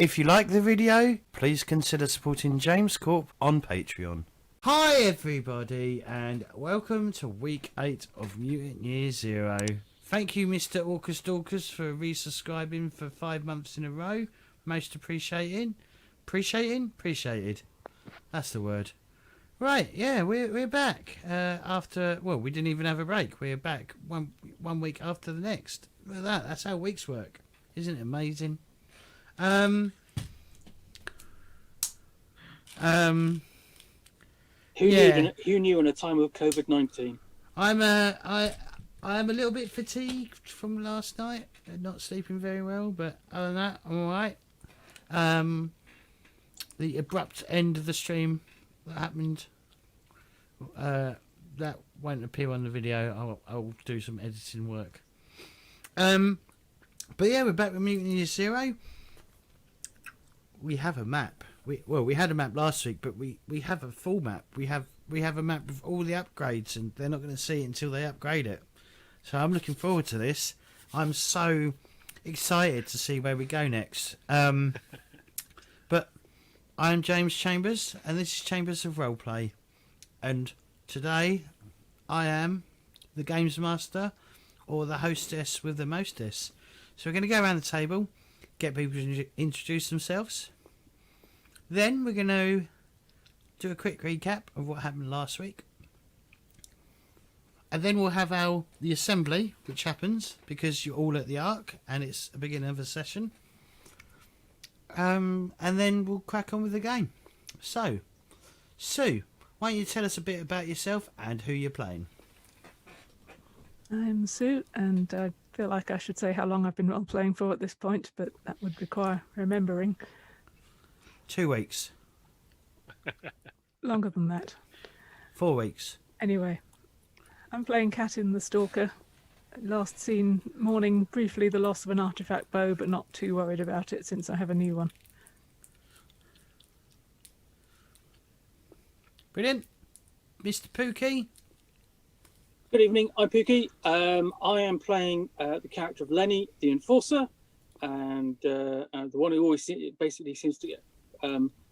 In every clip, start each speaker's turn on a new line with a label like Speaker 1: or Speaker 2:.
Speaker 1: If you like the video, please consider supporting James Corp on Patreon. Hi everybody, and welcome to week 8 of Mutant Year Zero. Thank you, Mr. Orcus Dorcas, for resubscribing for 5 months in a row. Most appreciated. Appreciated. That's the word. Right, yeah, we're back. After, well, we didn't even have a break. We're back one week after the next. Look at that. That's how weeks work. Isn't it amazing? Who
Speaker 2: knew in a time of COVID-19?
Speaker 1: I am a little bit fatigued from last night, not sleeping very well, but other than that, I'm alright. The abrupt end of the stream that happened, that won't appear on the video. I'll do some editing work. But yeah, we're back with Mutant Year Zero. We have a map. We had a map last week, but we have a full map. We have a map with all the upgrades, and they're not going to see it until they upgrade it. So I'm looking forward to this. I'm so excited to see where we go next. But I'm James Chambers, and this is Chambers of Roleplay. And today, I am the Games Master, or the hostess with the mostess. So we're going to go around the table, get people to introduce themselves. Then we're going to do a quick recap of what happened last week. And then we'll have the assembly, which happens because you're all at the Ark and it's the beginning of a session. And then we'll crack on with the game. So, Sue, why don't you tell us a bit about yourself and who you're playing?
Speaker 3: I'm Sue, and I feel like I should say how long I've been role-playing for at this point, but that would require remembering.
Speaker 1: 2 weeks.
Speaker 3: Longer than that.
Speaker 1: 4 weeks.
Speaker 3: Anyway, I'm playing Katin the Stalker. Last seen mourning briefly the loss of an artifact bow, but not too worried about it since I have a new one.
Speaker 1: Brilliant. Mr. Pookie?
Speaker 2: Good evening, I'm Pookie. I am playing the character of Lenny, the Enforcer, and the one who always basically seems to get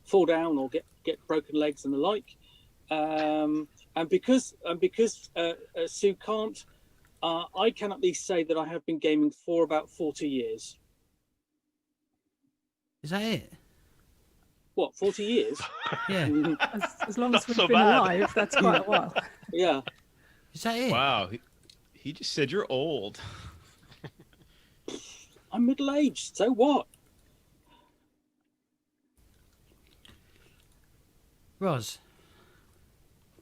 Speaker 2: fall down or get broken legs and the like. And because Sue can't, I can at least say that I have been gaming for about 40 years.
Speaker 1: Is that it?
Speaker 2: What, 40 years?
Speaker 1: Yeah.
Speaker 3: As long as we've been alive, that's quite a while.
Speaker 2: Yeah.
Speaker 1: Is that it?
Speaker 4: Wow. He just said you're old.
Speaker 2: I'm middle-aged, so what?
Speaker 1: Roz?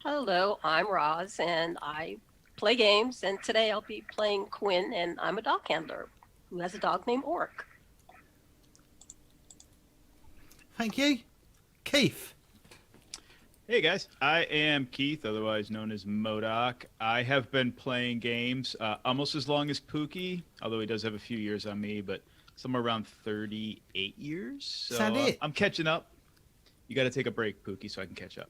Speaker 5: Hello, I'm Roz, and I play games, and today I'll be playing Quinn, and I'm a dog handler who has a dog named Orc.
Speaker 1: Thank you. Keith?
Speaker 4: Hey guys, I am Keith, otherwise known as MODOK. I have been playing games almost as long as Pookie, although he does have a few years on me, but somewhere around 38 years. So
Speaker 1: Is that it?
Speaker 4: I'm catching up. You got to take a break, Pookie, so I can catch up.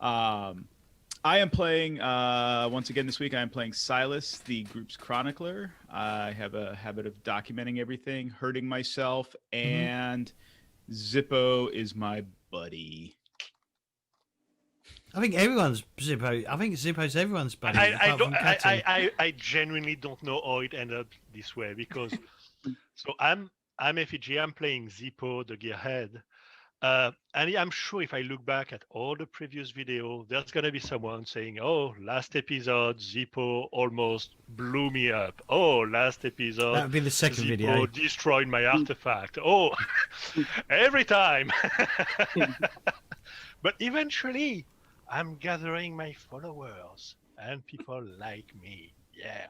Speaker 4: I am playing, once again this week, I am playing Silas, the group's chronicler. I have a habit of documenting everything, hurting myself, and Zippo is my buddy.
Speaker 1: I think everyone's Zippo. I think Zippo's everyone's buddy.
Speaker 6: I genuinely don't know how it ended up this way because so I'm FEG, I'm playing Zippo, the gearhead. And I'm sure if I look back at all the previous video, there's gonna be someone saying, "Oh, last episode Zippo almost blew me up. Oh, last episode
Speaker 1: that would be the second
Speaker 6: Zippo
Speaker 1: video.
Speaker 6: destroyed my artifact. Oh, every time." But eventually, I'm gathering my followers, and people like me. Yeah.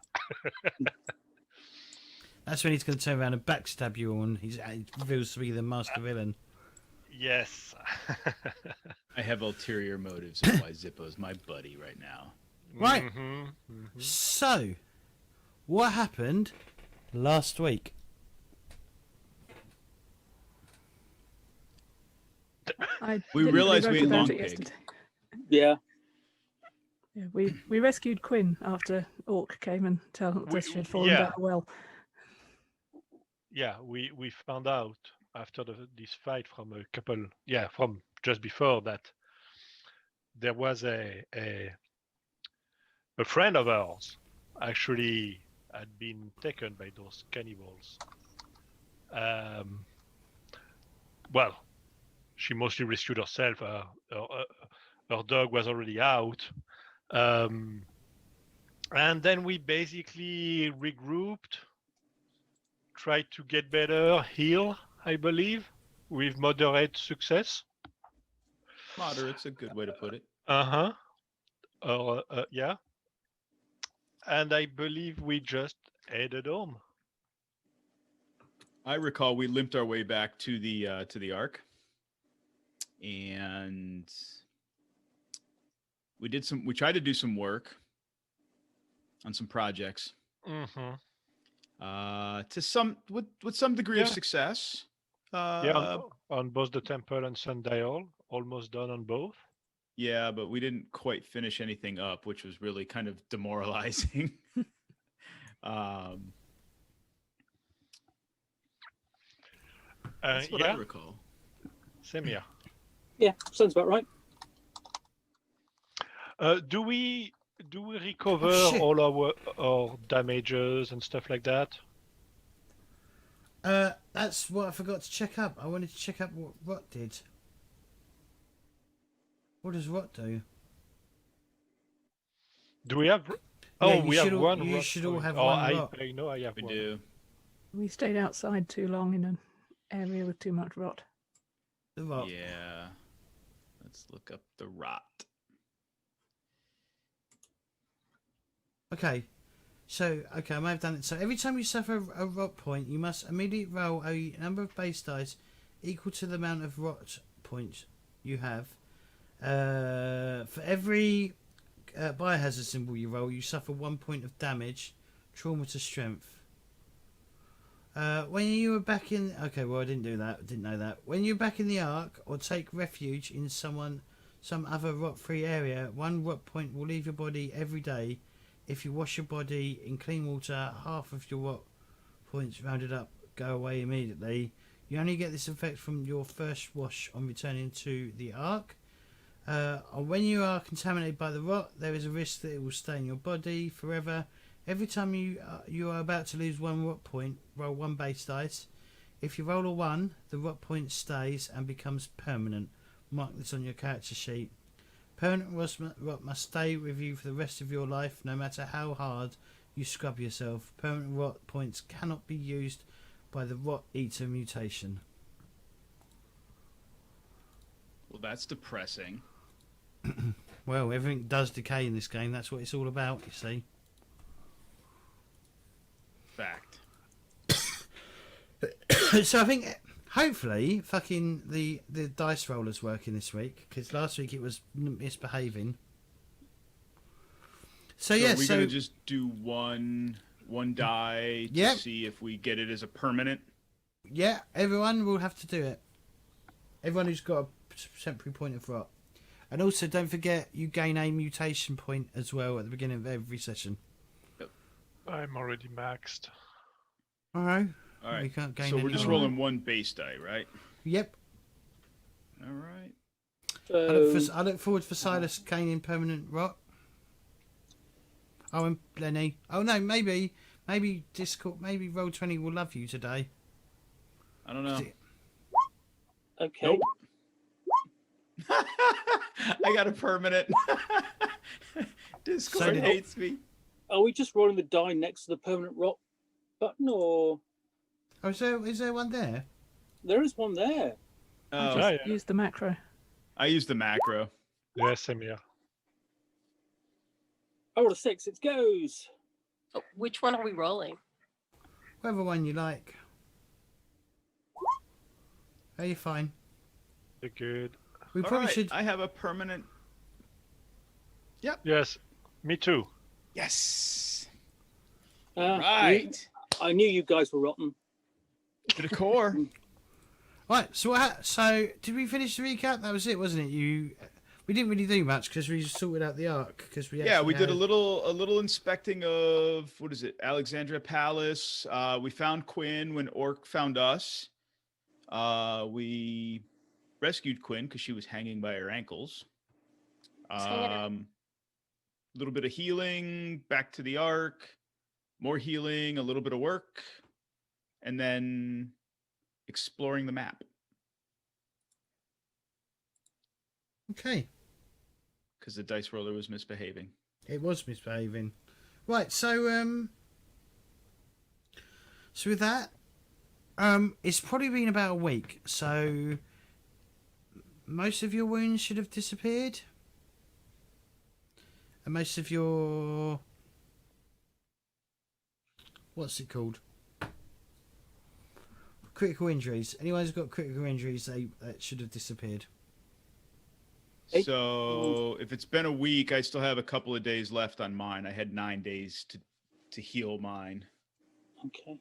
Speaker 1: That's when he's going to turn around and backstab you, and he reveals to be the master villain.
Speaker 6: Yes.
Speaker 4: I have ulterior motives of why Zippo's my buddy right now.
Speaker 1: Right. So, what happened last week?
Speaker 4: We realized we had long
Speaker 3: pig.
Speaker 4: pig.
Speaker 2: Yeah.
Speaker 3: Yeah, we rescued Quinn after Orc came and told us she had fallen down a well.
Speaker 6: Yeah, we found out after this fight from from just before that, there was a friend of ours actually had been taken by those cannibals. Well, she mostly rescued herself. Her dog was already out. And then we basically regrouped, tried to get better, heal, I believe, with moderate success.
Speaker 4: Moderate's a good way to put it.
Speaker 6: Yeah. And I believe we just headed home.
Speaker 4: I recall we limped our way back to the Ark, and we tried to do some work on some projects.
Speaker 6: Mm-hmm.
Speaker 4: With some degree of success.
Speaker 6: On both the temple and sundial, almost done on both.
Speaker 4: Yeah, but we didn't quite finish anything up, which was really kind of demoralizing. That's what I recall.
Speaker 6: Same here.
Speaker 2: Yeah, sounds about right.
Speaker 6: Do we recover all our damages and stuff like that?
Speaker 1: That's what I forgot to check up. I wanted to check up what Rot did. What does Rot do?
Speaker 6: Do we have?
Speaker 1: Yeah,
Speaker 6: We have one.
Speaker 1: You
Speaker 6: rot
Speaker 1: should all
Speaker 6: point.
Speaker 1: have
Speaker 6: Oh,
Speaker 1: one Rot.
Speaker 6: I know I have
Speaker 4: We
Speaker 6: one.
Speaker 4: do.
Speaker 3: We stayed outside too long in an area with too much rot.
Speaker 1: The Rot.
Speaker 4: Yeah. Let's look up the Rot.
Speaker 1: Okay. So, I may have done it. So, every time you suffer a rot point, you must immediately roll a number of base dice equal to the amount of rot points you have. For every biohazard symbol you roll, you suffer 1 point of damage, trauma to strength. When you were back in... Okay, well, I didn't do that. I didn't know that. When you're back in the Ark, or take refuge in some other rot-free area, 1 rot point will leave your body every day. If you wash your body in clean water, half of your rot points rounded up go away immediately. You only get this effect from your first wash on returning to the Ark. When you are contaminated by the rot, there is a risk that it will stay in your body forever. Every time you are about to lose 1 rot point, roll 1 base dice. If you roll a 1, the rot point stays and becomes permanent. Mark this on your character sheet. Permanent rot must stay with you for the rest of your life, no matter how hard you scrub yourself. Permanent rot points cannot be used by the Rot Eater mutation.
Speaker 4: Well, that's depressing.
Speaker 1: Well, everything does decay in this game. That's what it's all about, you see.
Speaker 4: Fact.
Speaker 1: So I think... Hopefully, fucking the dice roller's working this week, because last week it was misbehaving. So yeah,
Speaker 4: are we gonna just do one die to see if we get it as a permanent?
Speaker 1: Yeah, everyone will have to do it. Everyone who's got a temporary point of rot, and also don't forget you gain a mutation point as well at the beginning of every session.
Speaker 6: I'm already maxed.
Speaker 1: All right.
Speaker 4: All right.
Speaker 1: You can't gain
Speaker 4: so we're just
Speaker 1: more.
Speaker 4: rolling 1 base die, right?
Speaker 1: Yep.
Speaker 4: All right.
Speaker 1: I look forward for Silas gaining permanent rot. Oh, and Lenny. Oh no, maybe Discord, maybe Roll20 will love you today.
Speaker 4: I don't know.
Speaker 2: Okay.
Speaker 4: Nope. I got a permanent. Discord hates me.
Speaker 2: Are we just rolling the die next to the permanent rot button, or?
Speaker 1: Oh, is there one there?
Speaker 2: There is one there.
Speaker 3: I just used the macro.
Speaker 4: I used the macro.
Speaker 6: Yeah, same here.
Speaker 2: I rolled a 6. It goes.
Speaker 5: So which one are we rolling?
Speaker 1: Whatever one you like. Oh, you're fine.
Speaker 6: You're good.
Speaker 1: We probably should.
Speaker 4: I have a permanent. Yep.
Speaker 6: Yes, me too.
Speaker 4: Yes.
Speaker 2: Right. I knew you guys were rotten.
Speaker 4: To the core.
Speaker 1: Right. So did we finish the recap? That was it, wasn't it? We didn't really do much because we just sorted out the Ark because we.
Speaker 4: Yeah, we did a little inspecting of what is it, Alexandria Palace. We found Quinn when Orc found us. We rescued Quinn because she was hanging by her ankles.
Speaker 5: Just hanging out.
Speaker 4: A little bit of healing, back to the Ark, more healing, a little bit of work, and then exploring the map.
Speaker 1: Okay.
Speaker 4: Because the dice roller was misbehaving.
Speaker 1: It was misbehaving. Right, so with that, it's probably been about a week, so most of your wounds should have disappeared. And most of your... what's it called? Critical injuries. Anyone who's got critical injuries, they should have disappeared.
Speaker 4: So if it's been a week, I still have a couple of days left on mine. I had 9 days to heal mine.
Speaker 2: Okay.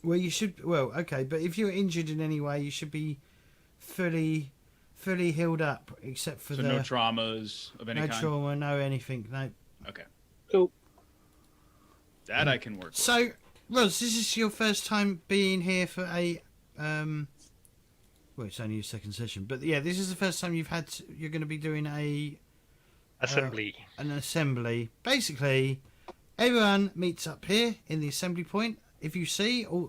Speaker 1: Well, you should... well, okay, but if you're injured in any way, you should be fully healed up, except for
Speaker 4: no traumas of any kind?
Speaker 1: No trauma, no anything, no.
Speaker 4: Okay.
Speaker 2: Cool.
Speaker 4: That I can work with.
Speaker 1: So, Roz, this is your first time being here for a... well, it's only your second session, but yeah, this is the first time you're going to be doing
Speaker 6: Assembly.
Speaker 1: an assembly. Basically, everyone meets up here in the assembly point. If you see, in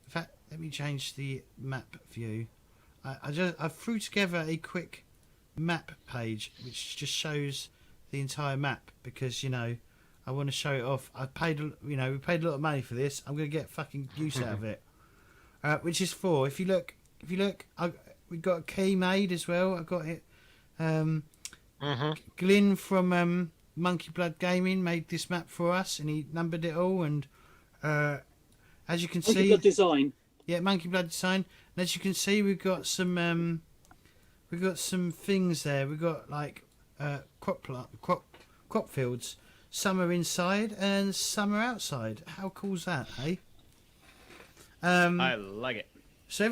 Speaker 1: fact, let me change the map view. I threw together a quick map page which just shows the entire map because I want to show it off. We paid a lot of money for this. I'm going to get fucking use out of it. Which is 4. If you look, we got a key made as well. I got it. Glyn from Monkey Blood Gaming made this map for us, and he numbered it all. And as you can see,
Speaker 2: Monkey Blood Design.
Speaker 1: Yeah, Monkey Blood Design. And as you can see, we've got some things there. We've got like crop fields. Some are inside and some are outside. How cool's that, hey?
Speaker 4: I like it.
Speaker 1: So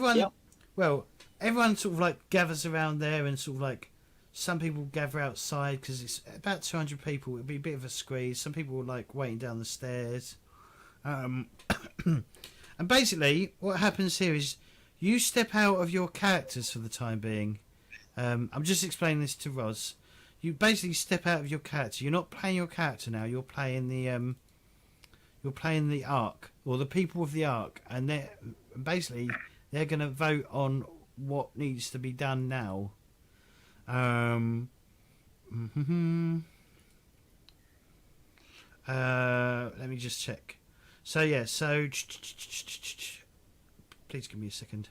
Speaker 1: everyone sort of like gathers around there, and sort of like some people gather outside because it's about 200 people. It'll be a bit of a squeeze. Some people are like waiting down the stairs. And basically, what happens here is you step out of your characters for the time being. I'm just explaining this to Roz. You basically step out of your character. You're not playing your character now. You're playing the Ark, or the people of the Ark, and they're going to vote on what needs to be done now. Let me just check. So yeah, please give me a second.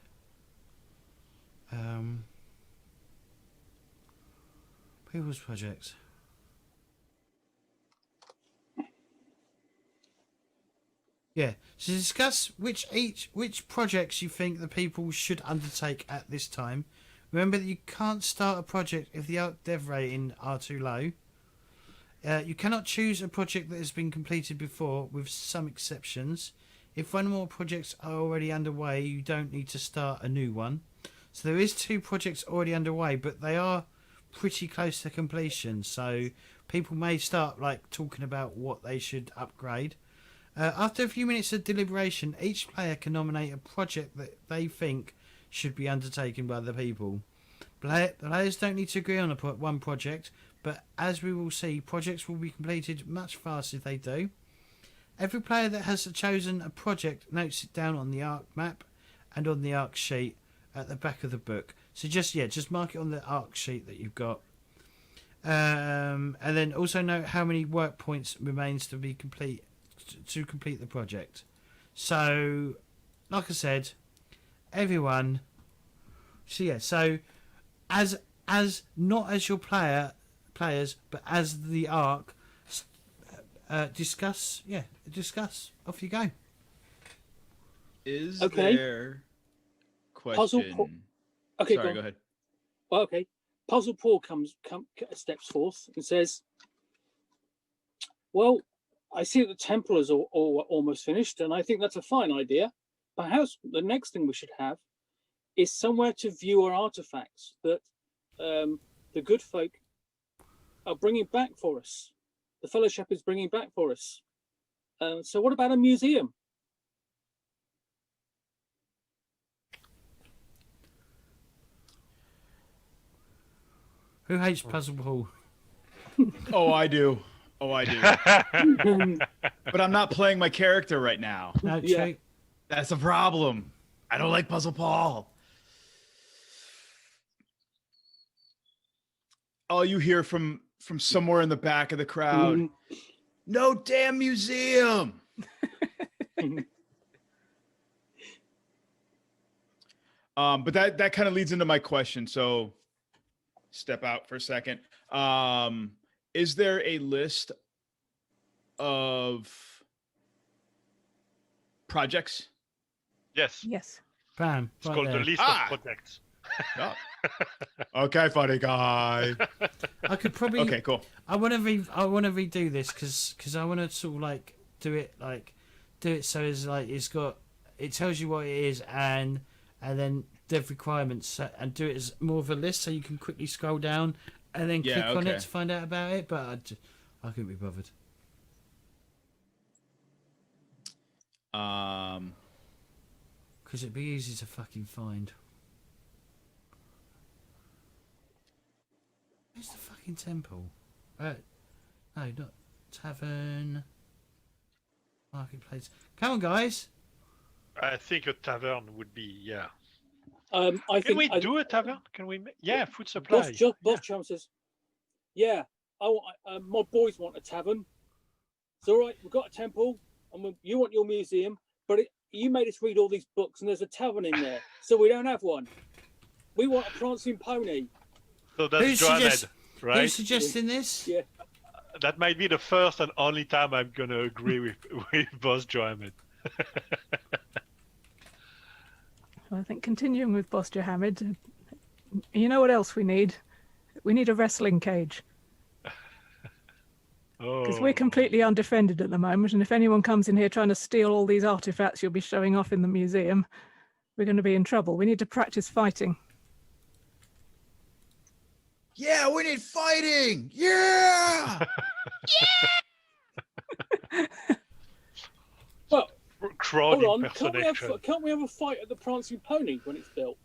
Speaker 1: People's projects. Yeah, so discuss which projects you think the people should undertake at this time. Remember that you can't start a project if the Ark dev rating are too low. You cannot choose a project that has been completed before, with some exceptions. If one or more projects are already underway, you don't need to start a new one. So there is 2 projects already underway, but they are pretty close to completion. So people may start like talking about what they should upgrade. After a few minutes of deliberation, each player can nominate a project that they think should be undertaken by the people. Players don't need to agree on one project, but as we will see, projects will be completed much faster if they do. Every player that has chosen a project notes it down on the Ark map and on the Ark sheet at the back of the book. So just mark it on the Ark sheet that you've got. And then also note how many work points remains to be complete to complete the project. So, like I said, everyone. So as not as your players, but as the Ark. Discuss. Off you go.
Speaker 4: Is
Speaker 2: Okay.
Speaker 4: there
Speaker 2: Puzzle
Speaker 4: question?
Speaker 2: Okay,
Speaker 4: Sorry,
Speaker 2: go
Speaker 4: go
Speaker 2: on.
Speaker 4: ahead.
Speaker 2: Well, okay. Puzzle Paul steps forth and says, "Well, I see that the temple is all almost finished, and I think that's a fine idea. Perhaps the next thing we should have is somewhere to view our artifacts that the good folk are bringing back for us. The Fellowship is bringing back for us. So what about a museum?"
Speaker 1: Who hates Puzzle Ball?
Speaker 4: Oh, I do. Oh, I do. But I'm not playing my character right now.
Speaker 1: No,
Speaker 2: Yeah.
Speaker 1: true.
Speaker 4: That's a problem. I don't like Puzzle Paul. All you hear from somewhere in the back of the crowd, no damn museum. But that kind of leads into my question. So step out for a second. Is there a list of projects?
Speaker 6: Yes.
Speaker 3: Yes.
Speaker 1: Bam.
Speaker 6: It's
Speaker 1: right
Speaker 6: called
Speaker 1: there.
Speaker 6: the list
Speaker 4: Ah!
Speaker 6: of projects.
Speaker 4: Oh. Okay, funny guy.
Speaker 1: I could probably.
Speaker 4: Okay, cool.
Speaker 1: I want to redo this because I want to sort of like do it so it's like it tells you what it is and then dev requirements and do it as more of a list so you can quickly scroll down and then click on it to find out about it. But I couldn't be bothered. Because it'd be easy to fucking find. Where's the fucking temple? No, not tavern. Marketplace. Come on, guys.
Speaker 6: I think a tavern would be, yeah.
Speaker 2: I
Speaker 6: Can
Speaker 2: think
Speaker 6: we do a tavern? Can we? Yeah, food supply.
Speaker 2: Boss Chum says, "Yeah, my boys want a tavern. It's all right. We've got a temple, and you want your museum, but you made us read all these books, and there's a tavern in there, so we don't have one. We want a prancing pony."
Speaker 6: So that's Johaned, right?
Speaker 1: Who's suggesting this?
Speaker 2: Yeah.
Speaker 6: That might be the first and only time I'm gonna agree with Boss Johaned.
Speaker 3: Well, I think continuing with Boss Johaned, you know what else we need? We need a wrestling cage. Because we're completely undefended at the moment, and if anyone comes in here trying to steal all these artifacts you'll be showing off in the museum, we're going to be in trouble. We need to practice fighting.
Speaker 4: Yeah, we need fighting. Yeah.
Speaker 2: Well,
Speaker 6: crowd
Speaker 2: hold on.
Speaker 6: impersonation.
Speaker 2: Can't we have a fight at the prancing pony when it's built?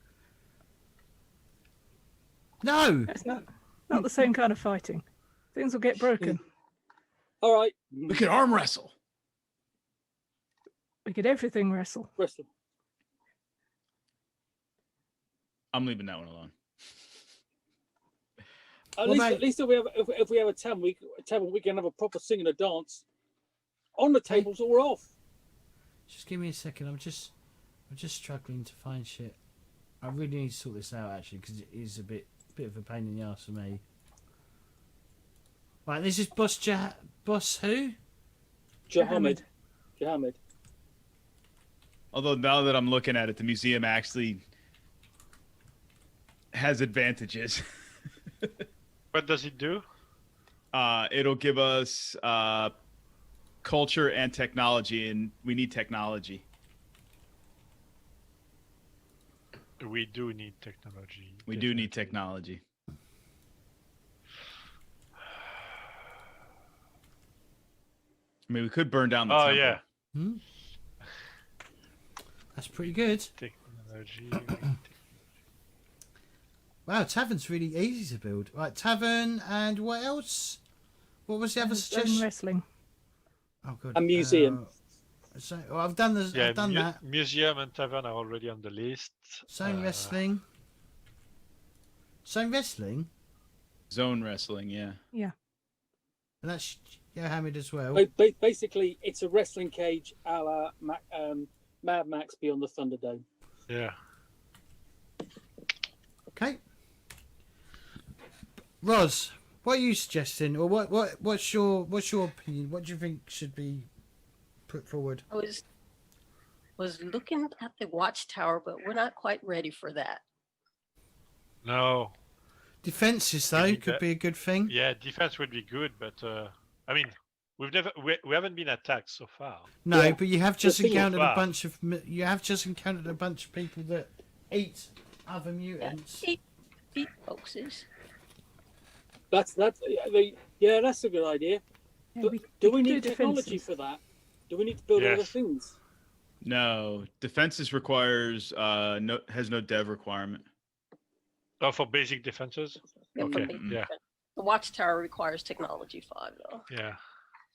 Speaker 1: No.
Speaker 3: It's not the same kind of fighting. Things will get broken.
Speaker 2: All right.
Speaker 4: We can arm wrestle.
Speaker 3: We could everything wrestle.
Speaker 2: Wrestle.
Speaker 4: I'm leaving that one alone.
Speaker 2: At
Speaker 1: Well,
Speaker 2: least if we have a tavern, we can have a proper sing and a dance. On the tables or off.
Speaker 1: Just give me a second. I'm just struggling to find shit. I really need to sort this out actually because it is a bit of a pain in the ass for me. Right, this is Boss who?
Speaker 2: Johaned.
Speaker 4: Although now that I'm looking at it, the museum actually has advantages.
Speaker 6: What does it do?
Speaker 4: It'll give us culture and technology, and we need technology.
Speaker 6: We do need technology.
Speaker 4: We do need technology. I mean, we could burn down the temple.
Speaker 6: Yeah.
Speaker 1: That's pretty good.
Speaker 6: Technology.
Speaker 1: Wow, tavern's really easy to build. Right, tavern and what else? What was the other suggestion?
Speaker 3: Wrestling.
Speaker 1: Oh god.
Speaker 2: A museum.
Speaker 1: I've done this.
Speaker 6: Yeah,
Speaker 1: I've done that.
Speaker 6: Museum and tavern are already on the list.
Speaker 1: Zone wrestling. Zone wrestling.
Speaker 4: Zone wrestling, yeah.
Speaker 3: Yeah.
Speaker 1: And that's Hamid as well.
Speaker 2: Basically, it's a wrestling cage a la Mad Max Beyond the Thunderdome.
Speaker 6: Yeah.
Speaker 1: Okay. Roz, what are you suggesting, or what's your opinion? What do you think should be put forward?
Speaker 5: I was looking at the watchtower, but we're not quite ready for that.
Speaker 6: No.
Speaker 1: Defenses though could be a good thing.
Speaker 6: Yeah, defense would be good, but I mean, we haven't been attacked so far.
Speaker 1: No,
Speaker 2: Yeah.
Speaker 1: but you have just
Speaker 2: The thing
Speaker 1: encountered
Speaker 6: is-
Speaker 1: a bunch of people that eat other mutants.
Speaker 5: Eat boxes.
Speaker 2: That's a good idea.
Speaker 3: Yeah,
Speaker 2: But
Speaker 3: we
Speaker 2: do we
Speaker 3: could
Speaker 2: need
Speaker 3: do
Speaker 2: technology
Speaker 3: defences.
Speaker 2: for that? Do we need to build
Speaker 6: Yes.
Speaker 2: other things?
Speaker 4: No, defenses requires has no dev requirement.
Speaker 6: Oh, for basic defenses.
Speaker 5: Yeah, for
Speaker 6: Okay.
Speaker 5: basic
Speaker 6: Yeah.
Speaker 5: defense. The watchtower requires technology 5 though.
Speaker 6: Yeah.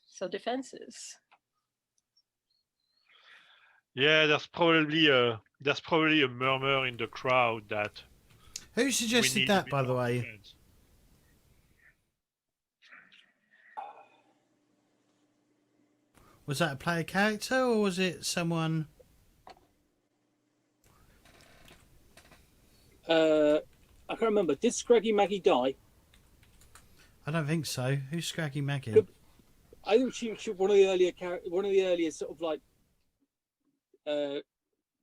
Speaker 5: So defenses.
Speaker 6: Yeah. There's probably a murmur in the crowd that
Speaker 1: Who
Speaker 6: we
Speaker 1: suggested
Speaker 6: need a
Speaker 1: that,
Speaker 6: bit
Speaker 1: by the
Speaker 6: more
Speaker 1: way?
Speaker 6: defense.
Speaker 1: Was that a player character or was it someone?
Speaker 2: I can't remember. Did Scraggy Maggie die?
Speaker 1: I don't think so. Who's Scraggy Maggie?
Speaker 2: Could- I think she one of the earlier sort of like,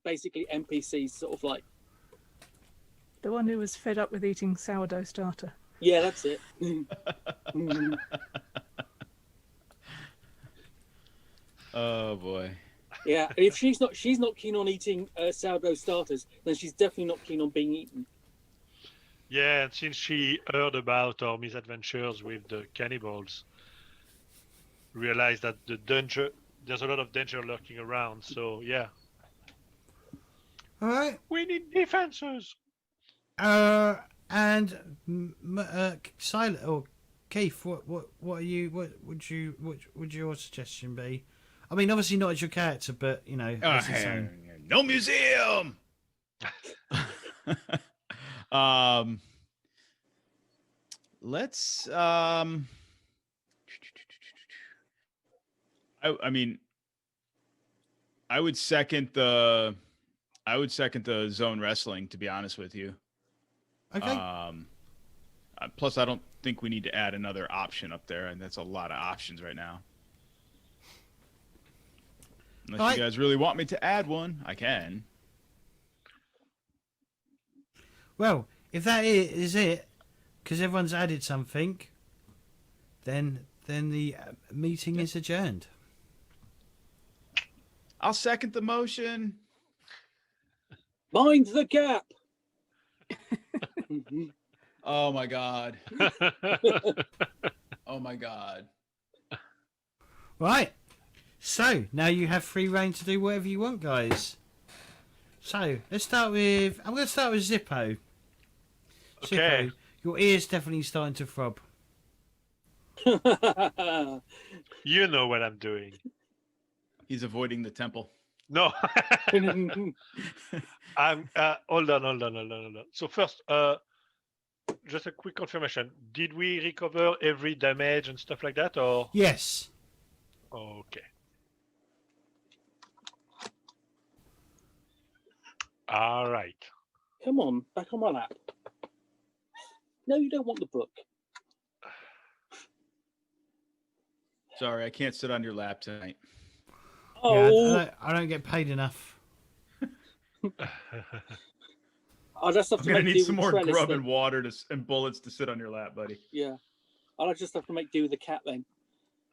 Speaker 2: basically NPCs, sort of like.
Speaker 3: The one who was fed up with eating sourdough starter.
Speaker 2: Yeah, that's it.
Speaker 4: Oh boy.
Speaker 2: Yeah, and if she's not keen on eating sourdough starters, then she's definitely not keen on being eaten.
Speaker 6: Yeah, and since she heard about our misadventures with the cannibals, realized that there's a lot of danger lurking around. So yeah,
Speaker 1: All right.
Speaker 6: we need defenses.
Speaker 1: And Silent or Keith, what are you? What would your suggestion be? I mean, obviously not as your character, but you know, as its own.
Speaker 4: No museum. Let's. I mean, I would second the zone wrestling. To be honest with you.
Speaker 1: Okay.
Speaker 4: Plus, I don't think we need to add another option up there, and that's a lot of options right now. Unless
Speaker 1: All right.
Speaker 4: you guys really want me to add one, I can.
Speaker 1: Well, if that is it, because everyone's added something, then the meeting is adjourned.
Speaker 4: I'll second the motion.
Speaker 2: Mind the gap.
Speaker 4: Oh my god. Oh my god.
Speaker 1: Right. So now you have free reign to do whatever you want, guys. So let's start with. I'm going to start with Zippo.
Speaker 6: Okay.
Speaker 1: Zippo, your ear's definitely starting to throb.
Speaker 6: You know what I'm doing.
Speaker 4: He's avoiding the temple.
Speaker 6: No. I'm hold on. So first, just a quick confirmation. Did we recover every damage and stuff like that, or
Speaker 1: Yes.
Speaker 6: okay? All right.
Speaker 2: Come on, back on my lap. No, you don't want the book.
Speaker 4: Sorry, I can't sit on your lap tonight.
Speaker 2: Oh,
Speaker 1: Yeah, I don't get paid enough.
Speaker 2: I'll just have
Speaker 4: I'm
Speaker 2: to
Speaker 4: gonna
Speaker 2: make
Speaker 4: need
Speaker 2: do
Speaker 4: some
Speaker 2: with
Speaker 4: more
Speaker 2: Trellis
Speaker 4: grub
Speaker 2: then.
Speaker 4: and water and bullets to sit on your lap, buddy.
Speaker 2: Yeah, I'll just have to make do with the cat then.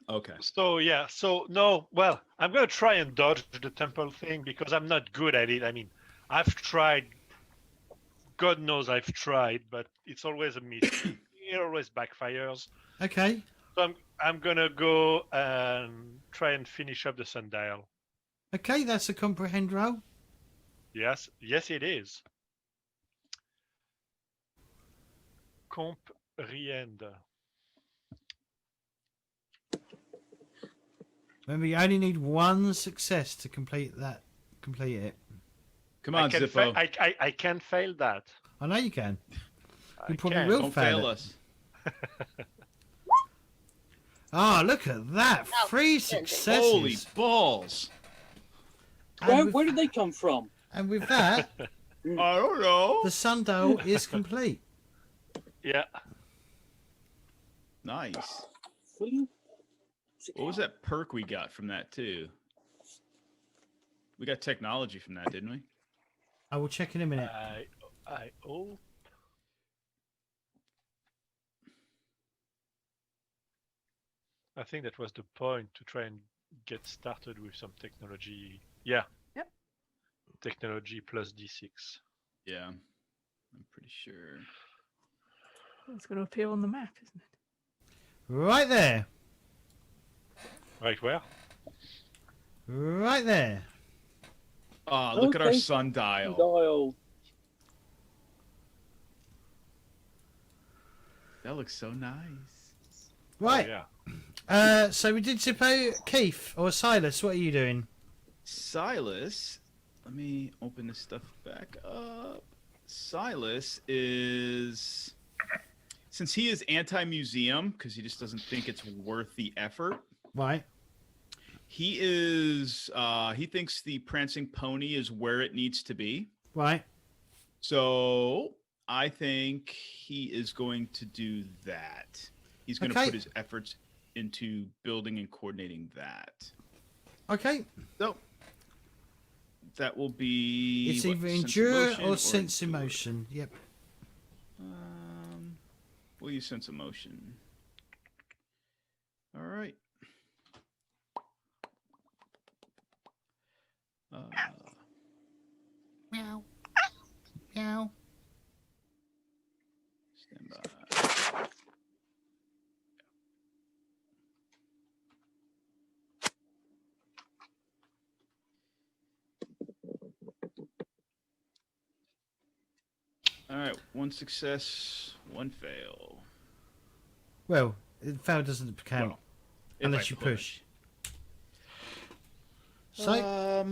Speaker 4: Okay.
Speaker 6: So yeah. So no. Well, I'm gonna try and dodge the temple thing because I'm not good at it. I mean, I've tried. God knows I've tried, but it's always a miss. It always backfires.
Speaker 1: Okay.
Speaker 6: So I'm gonna go and try and finish up the sundial.
Speaker 1: Okay, that's a comprehend roll.
Speaker 6: Yes, it is. Comprehend.
Speaker 1: Remember, you only need one success to complete it.
Speaker 4: Come on, Zippo.
Speaker 6: I can fail that.
Speaker 1: I know you can. You
Speaker 6: I
Speaker 1: probably
Speaker 6: can.
Speaker 1: will
Speaker 4: Don't
Speaker 1: fail
Speaker 4: fail
Speaker 1: it.
Speaker 4: us.
Speaker 1: Ah, look at that!
Speaker 5: Oh,
Speaker 1: 3
Speaker 5: splendid.
Speaker 1: successes.
Speaker 4: Holy balls!
Speaker 1: And
Speaker 2: Where
Speaker 1: with,
Speaker 2: did they come from?
Speaker 1: and with that,
Speaker 4: I don't know.
Speaker 1: the sundial is complete.
Speaker 6: Yeah.
Speaker 4: Nice.
Speaker 2: Fully-
Speaker 4: What was that perk we got from that too? We got technology from that, didn't we?
Speaker 1: I will check in a minute.
Speaker 6: I hope. I think that was the point, to try and get started with some technology. Yeah.
Speaker 3: Yep.
Speaker 6: Technology plus D6.
Speaker 4: Yeah. I'm pretty sure.
Speaker 3: It's going to appear on the map, isn't it?
Speaker 1: Right there.
Speaker 6: Right where?
Speaker 1: Right there.
Speaker 4: Oh, look at our
Speaker 2: Okay.
Speaker 4: sundial.
Speaker 2: Dial.
Speaker 4: that looks so nice.
Speaker 1: Right.
Speaker 6: Oh, yeah.
Speaker 1: So we did Zippo. Keith or Silas, what are you doing?
Speaker 4: Silas, let me open this stuff back up. Silas is, since he is anti-museum because he just doesn't think it's worth the effort.
Speaker 1: Right.
Speaker 4: He is. He thinks the prancing pony is where it needs to be.
Speaker 1: Right.
Speaker 4: So I think he is going to do that. He's going to
Speaker 1: Okay.
Speaker 4: put his efforts into building and coordinating that.
Speaker 1: Okay.
Speaker 4: So that will be.
Speaker 1: It's
Speaker 4: what,
Speaker 1: either
Speaker 4: sense
Speaker 1: endure
Speaker 4: emotion
Speaker 1: or sense
Speaker 4: endure?
Speaker 1: emotion. Yep.
Speaker 4: We'll use sense emotion. All right.
Speaker 1: Meow. Meow.
Speaker 4: Stand by. All right, one success, one fail.
Speaker 1: Well, fail doesn't count
Speaker 4: Well, if
Speaker 1: unless
Speaker 4: I
Speaker 1: you push. So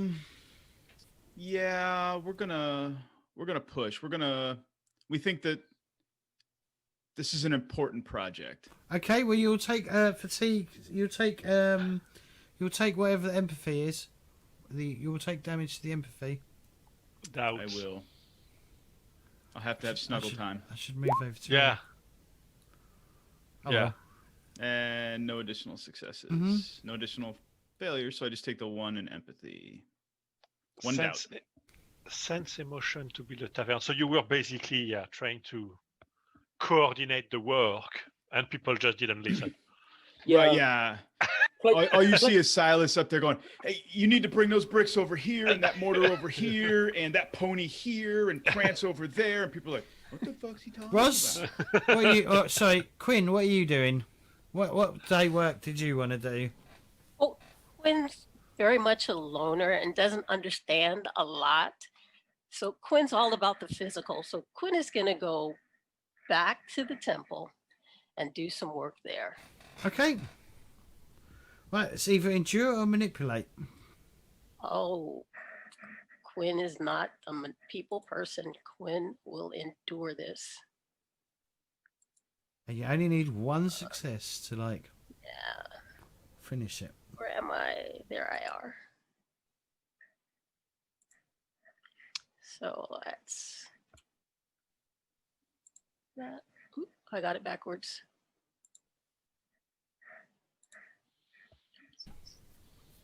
Speaker 4: yeah, we're gonna push. We think that this is an important project.
Speaker 1: okay, well you'll take fatigue. You'll take whatever the empathy is. You'll take damage to the empathy.
Speaker 6: Doubts.
Speaker 4: I will. I'll have to have snuggle time.
Speaker 1: I should move over to
Speaker 6: Yeah.
Speaker 1: Oh,
Speaker 6: Yeah.
Speaker 1: well.
Speaker 4: And no additional successes.
Speaker 1: Mhm.
Speaker 4: No additional failures, so I just take the one in empathy. One doubt.
Speaker 6: Sense emotion to build a tavern. So you were basically trying to coordinate the work, and people just didn't listen.
Speaker 4: Right, yeah.
Speaker 2: Like-
Speaker 4: All you see is Silas up there going, "Hey, you need to bring those bricks over here, and that mortar over here, and that pony here, and prance over there." And people are like, "What the fuck's he talking
Speaker 1: Ross,
Speaker 4: about?"
Speaker 1: what are you? Oh, sorry, Quinn. What are you doing? What day work did you want to do?
Speaker 5: Well, Quinn's very much a loner and doesn't understand a lot. So Quinn's all about the physical. So Quinn is going to go back to the temple and do some work there.
Speaker 1: Okay. Right, it's either endure or manipulate.
Speaker 5: Oh, Quinn is not a people person. Quinn will endure this.
Speaker 1: And you only need one success to
Speaker 5: Yeah.
Speaker 1: finish it.
Speaker 5: Where am I? There I are. So that's that. Oop, I got it backwards.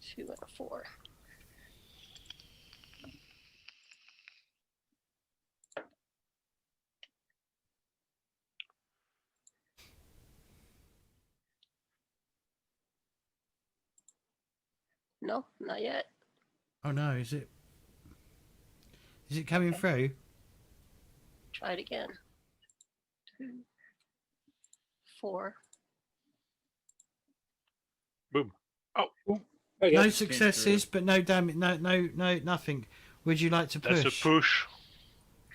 Speaker 5: 2 and a 4. No, not yet.
Speaker 1: Oh no, is it coming through?
Speaker 5: Try it again. 2, 4.
Speaker 6: Boom.
Speaker 2: There you go.
Speaker 1: No successes, but no damage. No, nothing. Would you like to push?
Speaker 6: That's a push.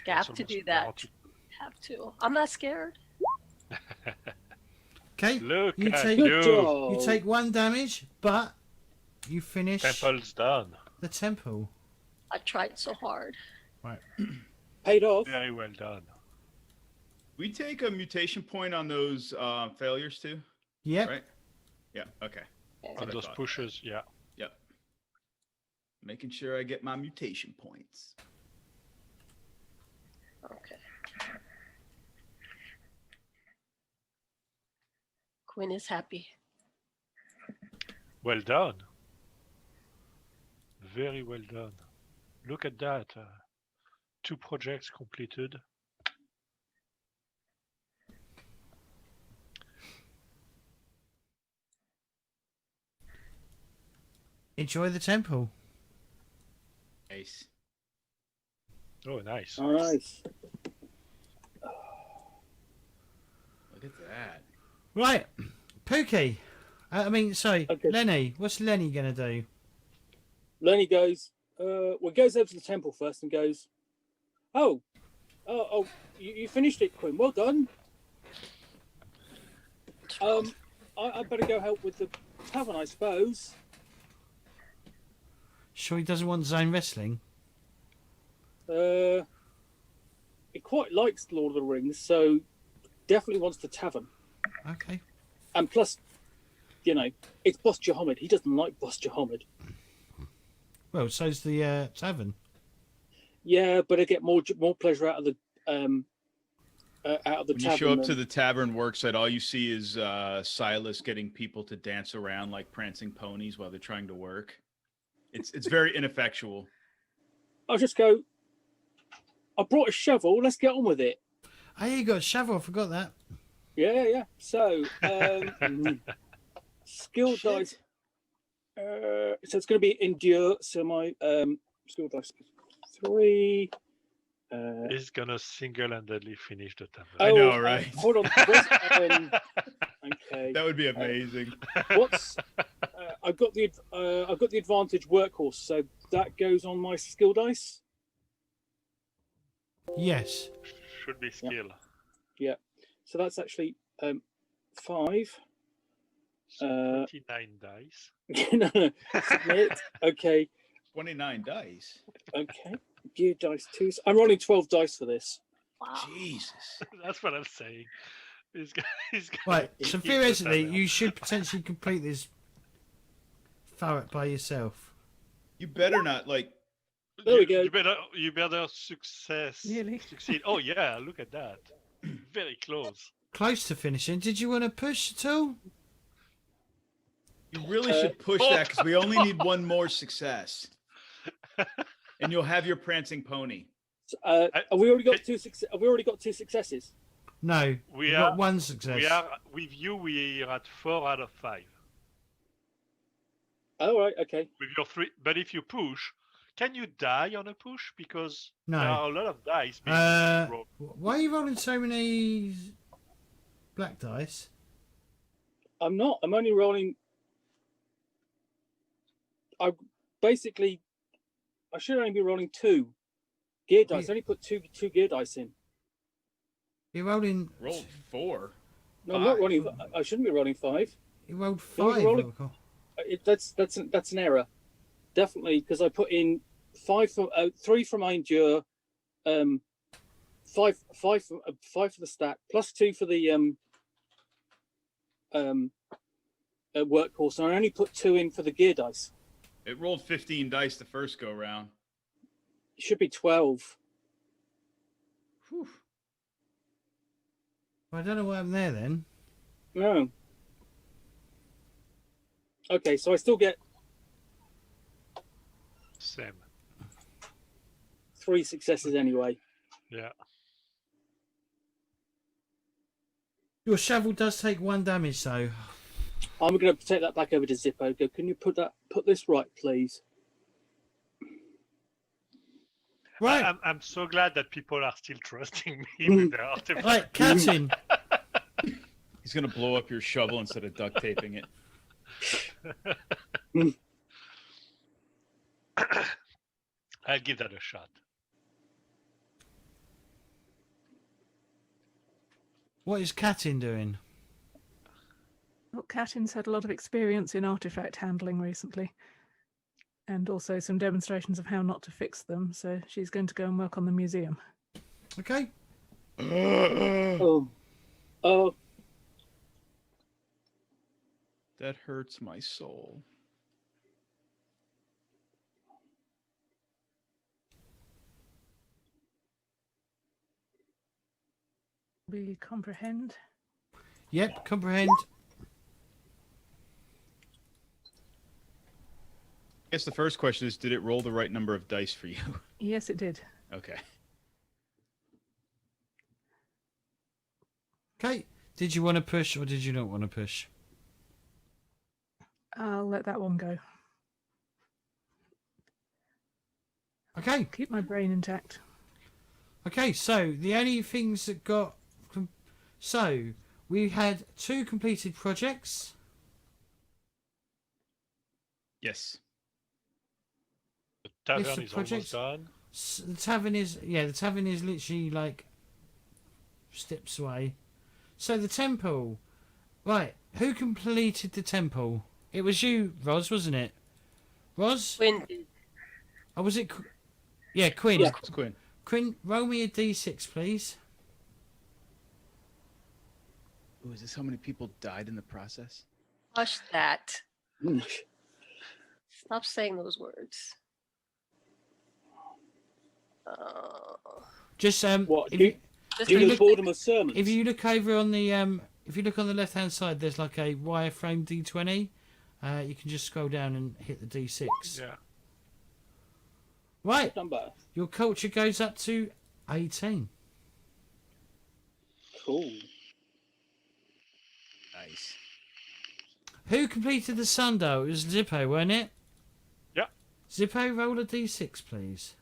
Speaker 5: You have
Speaker 6: That's
Speaker 5: to
Speaker 6: almost
Speaker 5: do that.
Speaker 6: party.
Speaker 5: Have to. I'm not scared.
Speaker 1: Okay.
Speaker 6: Look
Speaker 1: You
Speaker 6: at
Speaker 1: take-
Speaker 6: you.
Speaker 2: Good job.
Speaker 1: You take one damage, but you finish
Speaker 6: Temple's done.
Speaker 1: the temple.
Speaker 5: I tried so hard.
Speaker 1: Right.
Speaker 2: Paid off.
Speaker 6: Very well done.
Speaker 4: We take a mutation point on those failures too,
Speaker 1: Yep.
Speaker 4: right? Yeah. Okay.
Speaker 5: Yeah.
Speaker 6: On
Speaker 4: I
Speaker 6: those
Speaker 4: thought.
Speaker 6: pushes, yeah.
Speaker 4: Yep. Making sure I get my mutation points.
Speaker 5: Okay. Quinn is happy.
Speaker 6: Well done. Very well done. Look at that. 2 projects completed.
Speaker 1: Enjoy the temple.
Speaker 4: Nice.
Speaker 6: Oh, nice.
Speaker 2: Nice.
Speaker 4: Look at that.
Speaker 1: Right, Pookie. Sorry,
Speaker 2: Okay.
Speaker 1: Lenny. What's Lenny gonna do?
Speaker 2: Lenny goes, goes over to the temple first and goes, oh, you finished it, Quinn. Well done. I better go help with the tavern, I suppose.
Speaker 1: Sure, he doesn't want zone wrestling.
Speaker 2: He quite likes Lord of the Rings, so definitely wants the tavern.
Speaker 1: Okay.
Speaker 2: And plus, you know, it's Boss Jahamid. He doesn't like Boss Jahamid.
Speaker 1: Well, so's the tavern.
Speaker 2: Yeah, but I get more pleasure out of the
Speaker 4: When
Speaker 2: tavern.
Speaker 4: you show up to the tavern worksite, all you see is Silas getting people to dance around like prancing ponies while they're trying to work. It's very ineffectual.
Speaker 2: I'll just go. I brought a shovel. Let's get on with it.
Speaker 1: Oh, you got a shovel. I forgot that.
Speaker 2: Yeah. So, skill
Speaker 1: Shit.
Speaker 2: dice. So it's going to be endure. So my skill dice 3.
Speaker 6: He's gonna single-handedly finish the tavern.
Speaker 4: I know, right?
Speaker 2: Hold on. Okay.
Speaker 4: That would be amazing.
Speaker 2: What's I've got the advantage workhorse, so that goes on my skill dice.
Speaker 1: Yes.
Speaker 6: Should be skill.
Speaker 2: Yeah. So that's actually 5.
Speaker 6: So 29 dice.
Speaker 2: No. Submit. Okay.
Speaker 4: 29 dice.
Speaker 2: Okay. Gear dice 2. I'm rolling 12 dice for this.
Speaker 5: Wow.
Speaker 4: Jesus.
Speaker 6: That's what I'm saying. He's got,
Speaker 1: Right. So theoretically, you should potentially complete this ferret by yourself.
Speaker 4: You better not like.
Speaker 2: There we go.
Speaker 6: You better succeed. Oh yeah, look at that. Very close.
Speaker 1: Close to finishing. Did you want to push at all?
Speaker 4: You really should push that because we only need one more success, and you'll have your prancing pony.
Speaker 2: Have we already got 2 Have we already got 2 successes?
Speaker 1: No.
Speaker 6: We
Speaker 1: We've
Speaker 6: are
Speaker 1: got 1 success.
Speaker 6: We are with you. We are at 4 out of 5.
Speaker 2: Oh right. Okay.
Speaker 6: With your 3, but if you push, can you die on a push? Because
Speaker 1: No.
Speaker 6: there are a lot of dice being rolled.
Speaker 1: Why are you rolling so many black dice?
Speaker 2: I'm not. I'm only rolling. I should only be rolling 2 gear dice. I only put two gear dice in.
Speaker 1: You're rolling.
Speaker 4: Roll 4.
Speaker 2: No, I'm not rolling. I shouldn't be rolling 5.
Speaker 1: You rolled
Speaker 2: No, you're
Speaker 1: 5.
Speaker 2: rolling- That's an error. Definitely, because I put in 5 for 3 for my endure, 5 for the stat, plus 2 for the workhorse, and I only put 2 in for the gear dice.
Speaker 4: It rolled 15 dice the first go round.
Speaker 2: It should be 12.
Speaker 4: Whew.
Speaker 1: Well, I don't know what happened there then.
Speaker 2: No. Okay, so I still get
Speaker 6: Same.
Speaker 2: 3 successes anyway.
Speaker 6: Yeah.
Speaker 1: Your shovel does take 1 damage though.
Speaker 2: I'm going to take that back over to Zippo. Go, can you put this right, please?
Speaker 1: Right.
Speaker 6: I'm so glad that people are still trusting me with their artifacts.
Speaker 1: Right, Captain.
Speaker 4: He's gonna blow up your shovel instead of duct taping it.
Speaker 6: I'll give that a shot.
Speaker 1: What is Katin doing?
Speaker 3: Well, Katin's had a lot of experience in artifact handling recently, and also some demonstrations of how not to fix them, so she's going to go and work on the museum.
Speaker 1: Okay.
Speaker 2: Oh.
Speaker 4: That hurts my soul.
Speaker 3: We comprehend.
Speaker 1: Yep, comprehend.
Speaker 4: I guess the first question is, did it roll the right number of dice for you?
Speaker 3: Yes, it did.
Speaker 4: Okay.
Speaker 1: Okay. Did you want to push or did you not want to push?
Speaker 3: I'll let that one go.
Speaker 1: Okay.
Speaker 3: Keep my brain intact.
Speaker 1: Okay, so the only things that got... So, we had 2 completed projects.
Speaker 6: The
Speaker 4: Yes.
Speaker 6: tavern
Speaker 1: the
Speaker 6: is almost
Speaker 1: projects-
Speaker 6: done.
Speaker 1: The tavern is... Yeah, the tavern is literally like steps away. So the temple... Right, who completed the temple? It was you, Roz, wasn't it? Roz?
Speaker 5: Quinn did.
Speaker 1: Oh, was it? Yeah, Quinn.
Speaker 2: Yeah.
Speaker 4: It's Quinn.
Speaker 1: Quinn, roll me a d6, please.
Speaker 4: Ooh, is this how many people died in the process?
Speaker 5: Hush that. Stop saying those words.
Speaker 1: Just
Speaker 2: What?
Speaker 1: if
Speaker 2: Do,
Speaker 1: you,
Speaker 5: Just
Speaker 2: do
Speaker 1: you
Speaker 2: the
Speaker 1: look-
Speaker 2: boredom of sermons?
Speaker 1: if you look over on the if you look on the left hand side, there's like a wireframe d20. You can just scroll down and hit the d6.
Speaker 6: Yeah.
Speaker 1: Right,
Speaker 2: Done better.
Speaker 1: your culture goes up to 18.
Speaker 2: Cool.
Speaker 4: Nice.
Speaker 1: Who completed the sundial? It was Zippo, weren't it?
Speaker 6: Yeah.
Speaker 1: Zippo, roll a d6, please.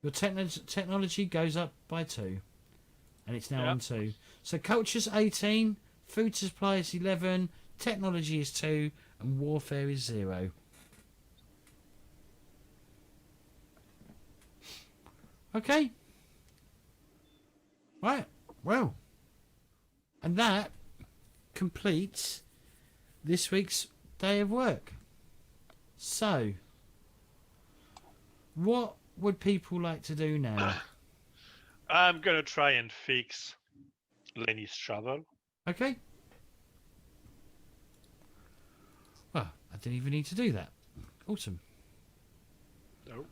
Speaker 1: Your technology goes up by 2. And it's now
Speaker 6: Yeah.
Speaker 1: on 2. So culture's 18, food supply is 11, technology is 2, and warfare is 0. Okay. Right. Well. And that completes this week's day of work. So, what would people like to do now?
Speaker 6: I'm gonna try and fix Lenny's shovel.
Speaker 1: Okay. Well, I didn't even need to do that. Awesome.
Speaker 6: No.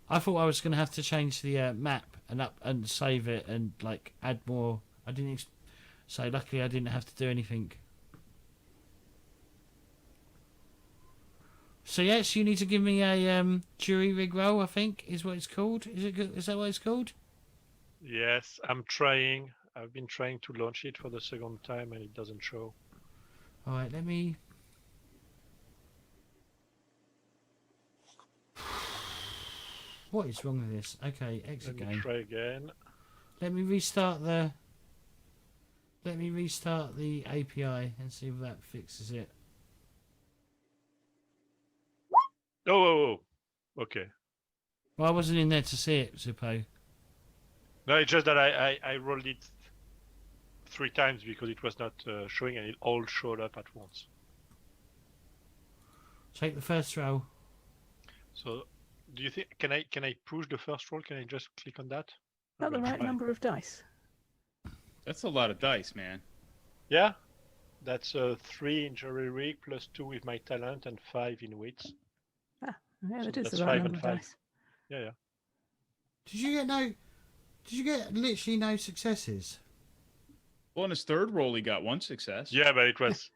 Speaker 1: I thought I was going to have to change the map and save it and like add more. I didn't. So luckily I didn't have to do anything. So yes, you need to give me a jury rig roll. I think is what it's called. Is that what it's called?
Speaker 6: Yes, I'm trying. I've been trying to launch it for the second time and it doesn't show.
Speaker 1: All right, let me. What is wrong with this? Okay, exit
Speaker 6: Let me
Speaker 1: game.
Speaker 6: try again.
Speaker 1: Let me restart the API and see if that fixes it.
Speaker 6: Oh. Okay.
Speaker 1: Well, I wasn't in there to see it, Zippo.
Speaker 6: No, it's just that I rolled it 3 times because it was not showing and it all showed up at once.
Speaker 1: Take the first roll.
Speaker 6: So, do you think can I push the first roll? Can I just click on that?
Speaker 3: Not
Speaker 6: I'm
Speaker 3: the
Speaker 6: gonna
Speaker 3: right
Speaker 6: try.
Speaker 3: number of dice.
Speaker 4: That's a lot of dice, man.
Speaker 6: Yeah, that's 3 in jury rig plus 2 with my talent and 5 in wits.
Speaker 3: Yeah,
Speaker 6: So
Speaker 3: that is
Speaker 6: that's
Speaker 3: the right
Speaker 6: 5
Speaker 3: number
Speaker 6: and
Speaker 3: of
Speaker 6: 5.
Speaker 3: dice.
Speaker 6: Yeah.
Speaker 1: Did you get literally no successes?
Speaker 4: Well, in his third roll, he got 1 success.
Speaker 6: Yeah, but it was.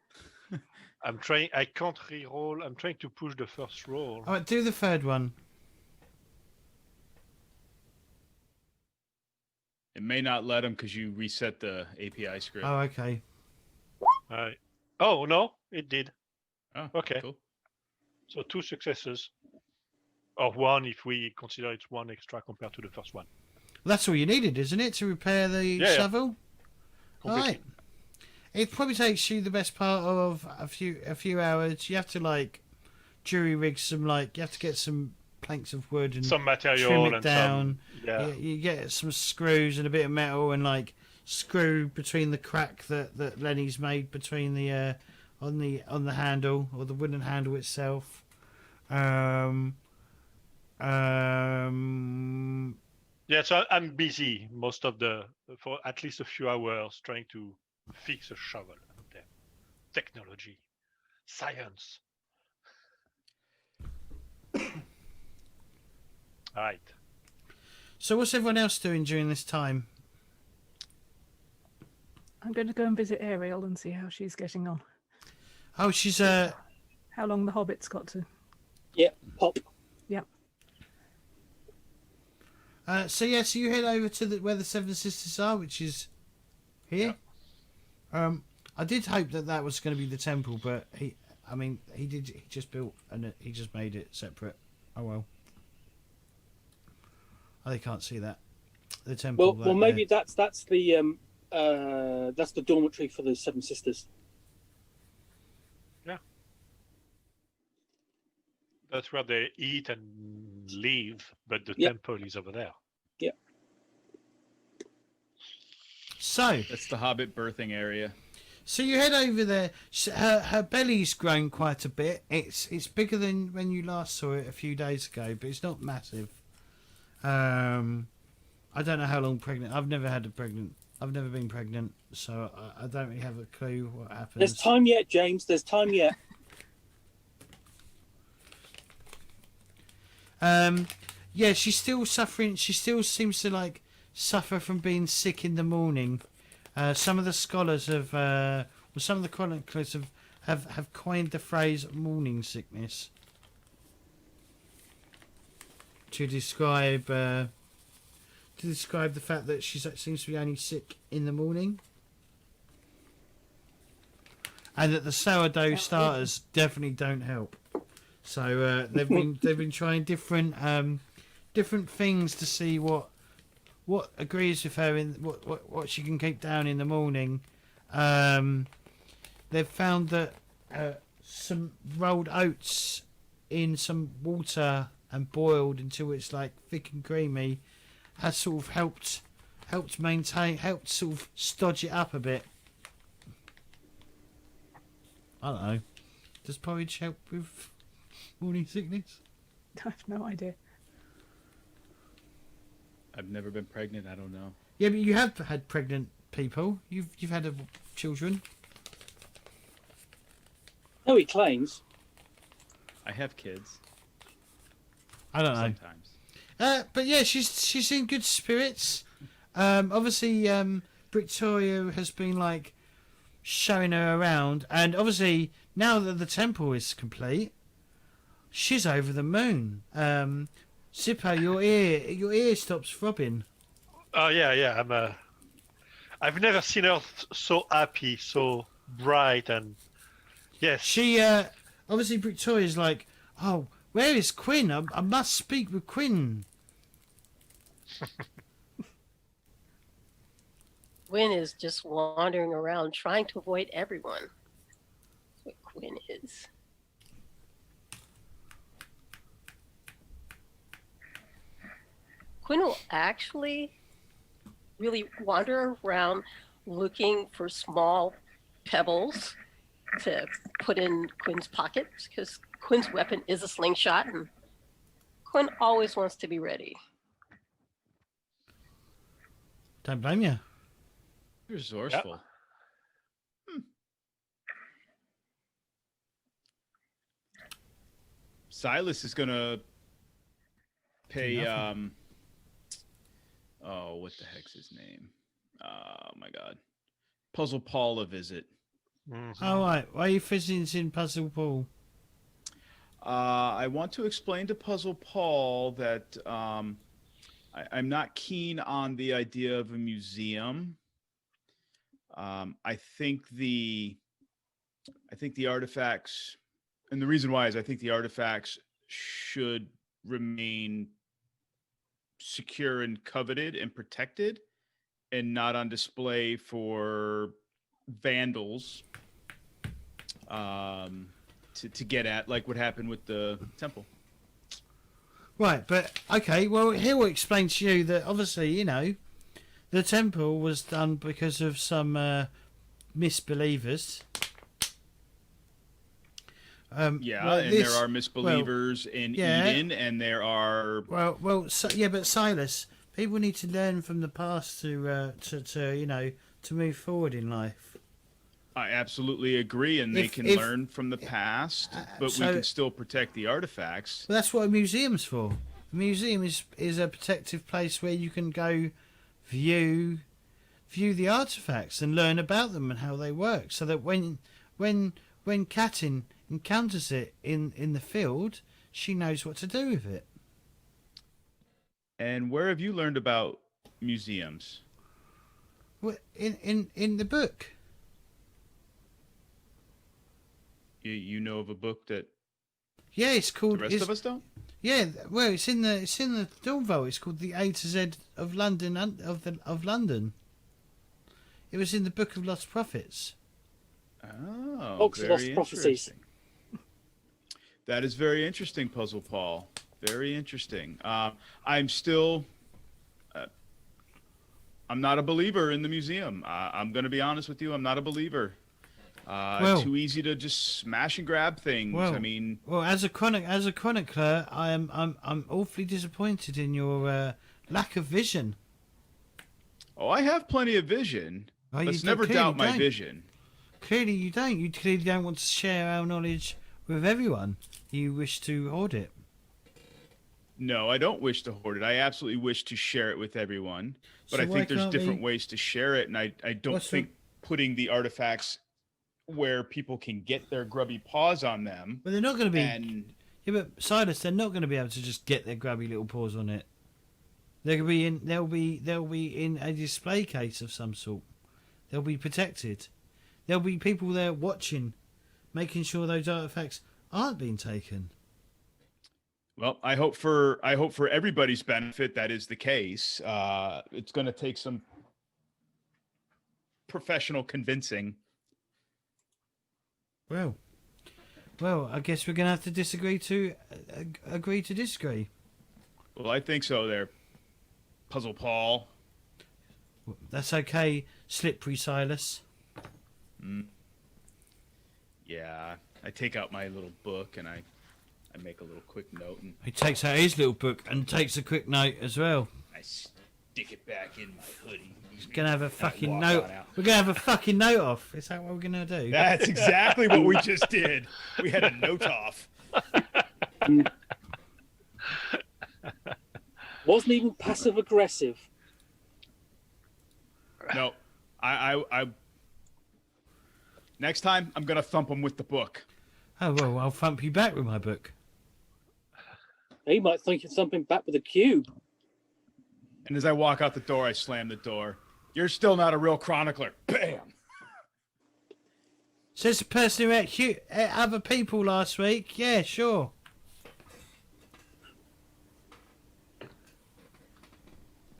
Speaker 6: I'm trying. I can't re-roll. I'm trying to push the first roll.
Speaker 1: All right, do the third one.
Speaker 4: It may not let him because you reset the API script.
Speaker 1: Oh, okay.
Speaker 6: Oh no, it did.
Speaker 4: Oh,
Speaker 6: Okay.
Speaker 4: Cool.
Speaker 6: So 2 successes, or 1 if we consider it's 1 extra compared to the first one.
Speaker 1: That's all you needed, isn't it, to repair the
Speaker 6: Yeah.
Speaker 1: shovel? All
Speaker 6: Completely.
Speaker 1: right. It probably takes you the best part of a few hours. You have to like jury rig some you have to get some planks of wood and
Speaker 6: Some
Speaker 1: trim
Speaker 6: material
Speaker 1: it
Speaker 6: and
Speaker 1: down.
Speaker 6: some. Yeah.
Speaker 1: You get some screws and a bit of metal and like screw between the crack that Lenny's made between the on the handle or the wooden handle itself.
Speaker 6: Yeah. So I'm busy for at least a few hours trying to fix a shovel. Damn. Technology, science. All right.
Speaker 1: So what's everyone else doing during this time?
Speaker 3: I'm going to go and visit Ariel and see how she's getting on.
Speaker 1: Oh, she's
Speaker 3: How long the Hobbit's got to.
Speaker 2: Yeah, pop.
Speaker 3: Yep.
Speaker 1: So you head over to where the Seven Sisters are, which is here. I did hope that was going to be the temple, but he just built and he just made it separate. Oh well. Oh, they can't see that. The temple.
Speaker 2: Well, maybe that's the dormitory for the Seven Sisters.
Speaker 6: Yeah. That's where they eat and live, but the
Speaker 2: Yep.
Speaker 6: temple is over there.
Speaker 2: Yeah.
Speaker 1: So
Speaker 4: That's the Hobbit birthing area.
Speaker 1: So you head over there. Her belly's grown quite a bit. It's bigger than when you last saw it a few days ago, but it's not massive. I don't know how long pregnant. I've never been pregnant, so I don't really have a clue what happens.
Speaker 2: There's time yet, James. There's time yet.
Speaker 1: Yeah, she's still suffering. She still seems to like suffer from being sick in the morning. Some of the scholars some of the chroniclers have coined the phrase morning sickness to describe the fact that she seems to be only sick in the morning, and that the sourdough starters definitely don't help. So they've been trying different things to see what agrees with her in what she can keep down in the morning. They've found that some rolled oats in some water and boiled until it's like thick and creamy has sort of helped sort of stodge it up a bit. I don't know. Does porridge help with morning sickness?
Speaker 3: I have no idea.
Speaker 4: I've never been pregnant. I don't know.
Speaker 1: Yeah, but you have had pregnant people. You've had children.
Speaker 2: No, he claims.
Speaker 4: I have kids.
Speaker 1: I don't know.
Speaker 4: Sometimes.
Speaker 1: But yeah, she's in good spirits. Obviously, Victoria has been like showing her around, and obviously now that the temple is complete, she's over the moon. Zippo, your ear stops throbbing.
Speaker 6: Oh yeah. I've never seen her so happy, so bright, and yes.
Speaker 1: She obviously Victoria's like, oh, where is Quinn? I must speak with Quinn.
Speaker 5: Quinn is just wandering around trying to avoid everyone. That's what Quinn is. Quinn will actually really wander around looking for small pebbles to put in Quinn's pockets, because Quinn's weapon is a slingshot, and Quinn always wants to be ready.
Speaker 1: Don't blame you.
Speaker 4: Resourceful.
Speaker 6: Yep.
Speaker 4: Silas is gonna pay
Speaker 1: Nothing.
Speaker 4: oh, what the heck's his name? Oh my god. Puzzle Paul a visit.
Speaker 6: Mhm.
Speaker 1: All right. Why are you visiting Puzzle Paul?
Speaker 4: I want to explain to Puzzle Paul that I'm not keen on the idea of a museum. I think the artifacts, and the reason why is I think the artifacts should remain secure and coveted and protected, and not on display for vandals to get at, like what happened with the temple.
Speaker 1: Right, but okay. Well, he will explain to you that obviously, you know, the temple was done because of some misbelievers.
Speaker 4: Yeah,
Speaker 1: well,
Speaker 4: and there are misbelievers in
Speaker 1: yeah.
Speaker 4: Eden, and there are
Speaker 1: Yeah, but Silas, people need to learn from the past to you know, to move forward in life.
Speaker 4: I absolutely agree, and they can learn from the past, but
Speaker 1: so-
Speaker 4: we can still protect the artifacts.
Speaker 1: Well, that's what a museum's for. A museum is a protective place where you can go view the artifacts and learn about them and how they work, so that when Katin encounters it in the field, she knows what to do with it.
Speaker 4: And where have you learned about museums?
Speaker 1: Well, in the book.
Speaker 4: You know of a book that
Speaker 1: Yeah, it's called.
Speaker 4: the rest of us don't?
Speaker 1: Yeah, well, it's in the Dawn Vault. It's called the A to Z of London of London. It was in the Book of Lost Prophets.
Speaker 4: Oh,
Speaker 2: Books of
Speaker 4: very
Speaker 2: Lost Prophecies.
Speaker 4: interesting. That is very interesting, Puzzle Paul. Very interesting. I'm still I'm not a believer in the museum. I'm going to be honest with you. I'm not a believer.
Speaker 1: Well-
Speaker 4: Too easy to just smash and grab things.
Speaker 1: Well,
Speaker 4: I mean,
Speaker 1: well, as a chronicler, I'm awfully disappointed in your lack of vision.
Speaker 4: oh, I have plenty of vision.
Speaker 1: Oh, you
Speaker 4: Let's
Speaker 1: don't-
Speaker 4: never
Speaker 1: clearly
Speaker 4: doubt my
Speaker 1: don't.
Speaker 4: vision.
Speaker 1: Clearly, you don't. You clearly don't want to share our knowledge with everyone. You wish to hoard it.
Speaker 4: No, I don't wish to hoard it. I absolutely wish to share it with everyone. But
Speaker 1: So
Speaker 4: I
Speaker 1: why
Speaker 4: think there's
Speaker 1: can't
Speaker 4: different
Speaker 1: we-
Speaker 4: ways to share it, and I don't
Speaker 1: What's the-
Speaker 4: think putting the artifacts where people can get their grubby paws on them.
Speaker 1: But they're not going to be.
Speaker 4: And
Speaker 1: Yeah, but Silas, they're not going to be able to just get their grubby little paws on it. They'll be in a display case of some sort. They'll be protected. There'll be people there watching, making sure those artifacts aren't being taken.
Speaker 4: well, I hope for everybody's benefit that is the case. It's going to take some professional convincing.
Speaker 1: Well, I guess we're going to have to disagree to agree to disagree.
Speaker 4: Well, I think so. There, Puzzle Paul.
Speaker 1: That's okay, Slippery Silas.
Speaker 4: Yeah, I take out my little book and I make a little quick note and
Speaker 1: He takes out his little book and takes a quick note as well.
Speaker 4: I stick it back in my hoodie.
Speaker 1: Gonna have a fucking
Speaker 4: walk
Speaker 1: note.
Speaker 4: on out.
Speaker 1: We're gonna have a fucking note off. Is that what we're gonna do?
Speaker 4: That's exactly what we just did. We had a note off.
Speaker 2: Wasn't even passive aggressive.
Speaker 4: No, I next time I'm gonna thump him with the book.
Speaker 1: Oh well, I'll thump you back with my book.
Speaker 2: He might think it's something back with a cube.
Speaker 4: And as I walk out the door, I slam the door. You're still not a real chronicler. Bam.
Speaker 1: Says the person who ate other people last week. Yeah, sure.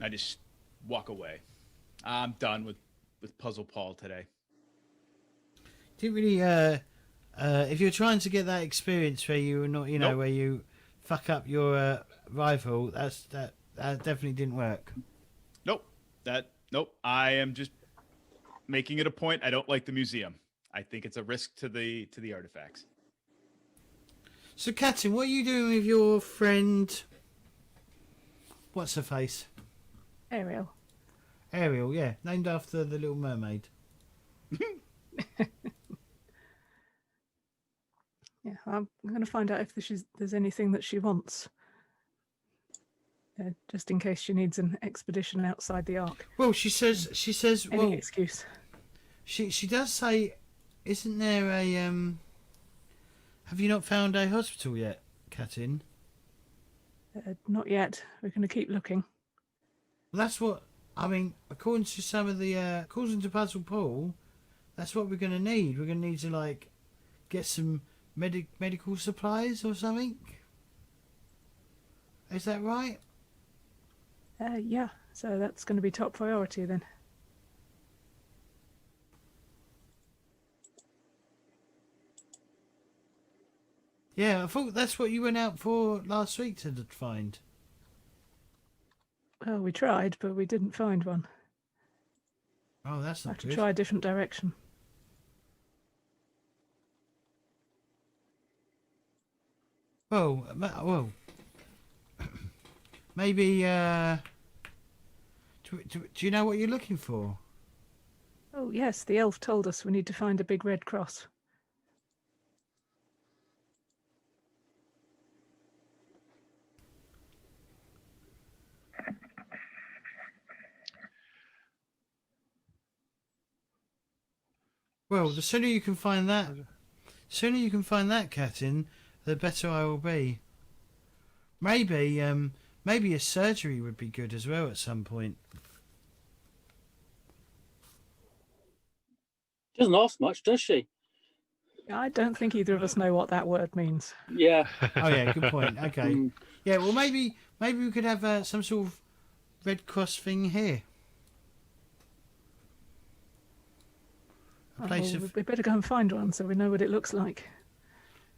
Speaker 4: I just walk away. I'm done with Puzzle Paul today.
Speaker 1: Didn't really. If you're trying to get that experience where you not,
Speaker 4: Nope.
Speaker 1: where you fuck up your rival, that definitely didn't work.
Speaker 4: Nope. I am just making it a point. I don't like the museum. I think it's a risk to the artifacts.
Speaker 1: So, Katin, what are you doing with your friend? What's her face?
Speaker 3: Ariel.
Speaker 1: Ariel, yeah, named after the Little Mermaid.
Speaker 3: Yeah, I'm going to find out if there's anything that she wants. Just in case she needs an expedition outside the Ark.
Speaker 1: Well, she says,
Speaker 3: Any
Speaker 1: well,
Speaker 3: excuse.
Speaker 1: she does say, isn't there a have you not found a hospital yet, Katin?
Speaker 3: Not yet. We're going to keep looking.
Speaker 1: Well, that's what I mean. According to some of the according to Puzzle Paul, that's what we're going to need. We're going to need to like get some medical supplies or something. Is that right?
Speaker 3: Yeah, so that's going to be top priority then.
Speaker 1: Yeah, I thought that's what you went out for last week to find.
Speaker 3: Well, we tried, but we didn't find one.
Speaker 1: Oh, that's
Speaker 3: I
Speaker 1: not
Speaker 3: have to
Speaker 1: good.
Speaker 3: try a different direction.
Speaker 1: Well, maybe. Do you know what you're looking for?
Speaker 3: Oh, yes, the elf told us we need to find a big red cross.
Speaker 1: Well, the sooner you can find that, Katin, the better I will be. Maybe a surgery would be good as well at some point.
Speaker 2: She doesn't ask much, does she?
Speaker 3: I don't think either of us know what that word means.
Speaker 2: Yeah.
Speaker 1: Oh yeah, good point. Okay.
Speaker 2: Mm.
Speaker 1: Yeah, well maybe we could have some sort of Red Cross thing here. A place of
Speaker 3: We better go and find one so we know what it looks like.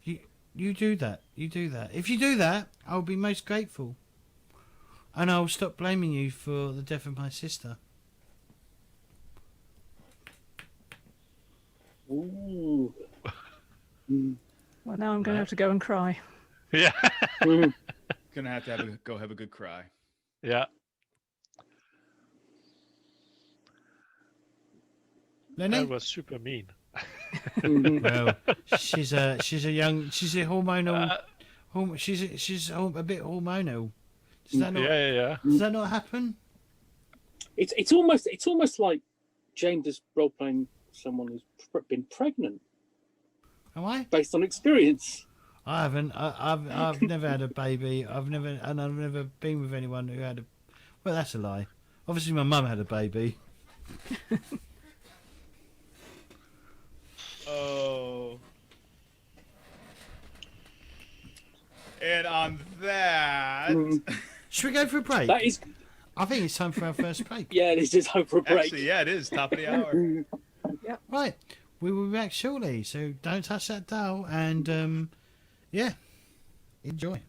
Speaker 1: you do that. You do that. If you do that, I'll be most grateful. And I'll stop blaming you for the death of my sister.
Speaker 2: Ooh.
Speaker 3: Well, now I'm going to have to go and cry.
Speaker 6: Yeah.
Speaker 2: Mm.
Speaker 4: Gonna have to go have a good cry.
Speaker 6: Yeah.
Speaker 1: Lenny?
Speaker 6: That was super mean.
Speaker 2: Mhm.
Speaker 1: Well, she's a hormonal. She's a bit hormonal. Does that not?
Speaker 6: Yeah.
Speaker 1: Does that not happen?
Speaker 2: It's almost like James is role playing someone who's been pregnant
Speaker 1: Am I?
Speaker 2: based on experience.
Speaker 1: I haven't. I've never had a baby. I've never been with anyone who had a. Well, that's a lie. Obviously, my mum had a baby.
Speaker 4: Oh. And on that,
Speaker 1: Should we go for a break?
Speaker 2: That is,
Speaker 1: I think it's time for our first break.
Speaker 2: yeah, this is time for a break.
Speaker 4: actually, yeah, it is top of the hour.
Speaker 1: Right. We will be back shortly, so don't touch that dial and yeah, enjoy.